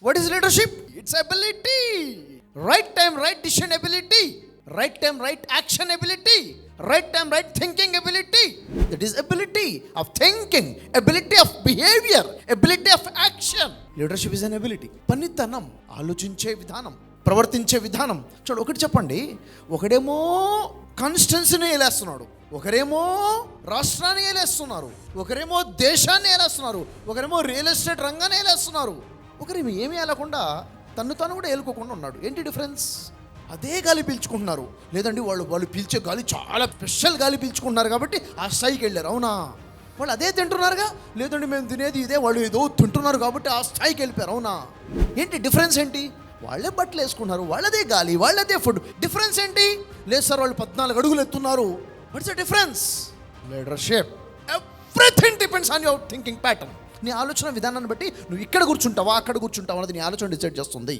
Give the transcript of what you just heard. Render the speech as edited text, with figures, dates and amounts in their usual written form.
What is leadership? It's ability. Right time right decision ability, right time right action ability, right time right thinking ability. That is ability of thinking, ability of behaviour, ability of action. Leadership is an ability. పనితనం, ఆలోచించే విధానం, ప్రవర్తించే విధానం. చూడు, ఒకటి చెప్పండి, ఒకడేమో కాన్స్టిట్యున్సీని ఏలేస్తున్నాడు, ఒకరేమో రాష్ట్రాన్ని ఏలేస్తున్నారు, ఒకరేమో దేశాన్ని ఏలేస్తున్నారు, ఒకరేమో రియల్ ఎస్టేట్ రంగాన్ని ఏలేస్తున్నారు, ఒకరేమో ఏమీ ఏలకుండా తను కూడా ఏలుకోకుండా ఉన్నాడు. ఏంటి డిఫరెన్స్? అదే గాలి పీల్చుకుంటున్నారు. లేదండి వాళ్ళు పీల్చే గాలి చాలా స్పెషల్ గాలి పీల్చుకుంటున్నారు కాబట్టి ఆ స్థాయికి వెళ్ళారు. అవునా? వాళ్ళు అదే తింటున్నారుగా. లేదండి మేము తినేది ఇదే, వాళ్ళు ఏదో తింటున్నారు కాబట్టి ఆ స్థాయికి వెళ్ళిపోయారు. అవునా? ఏంటి డిఫరెన్స్? ఏంటి? వాళ్ళే బట్టలు వేసుకున్నారు, వాళ్ళదే గాలి, వాళ్ళదే ఫుడ్. డిఫరెన్స్ ఏంటి? లేదు సార్, వాళ్ళు 14 అడుగులు ఎత్తున్నారు. What's the difference? Leadership. Everything depends on your thinking pattern. నీ ఆలోచన విధానాన్ని బట్టి నువ్వు ఇక్కడ కూర్చుంటావా అక్కడ కూర్చుంటావా అనేది నీ ఆలోచన డిసైడ్ చేస్తుంది.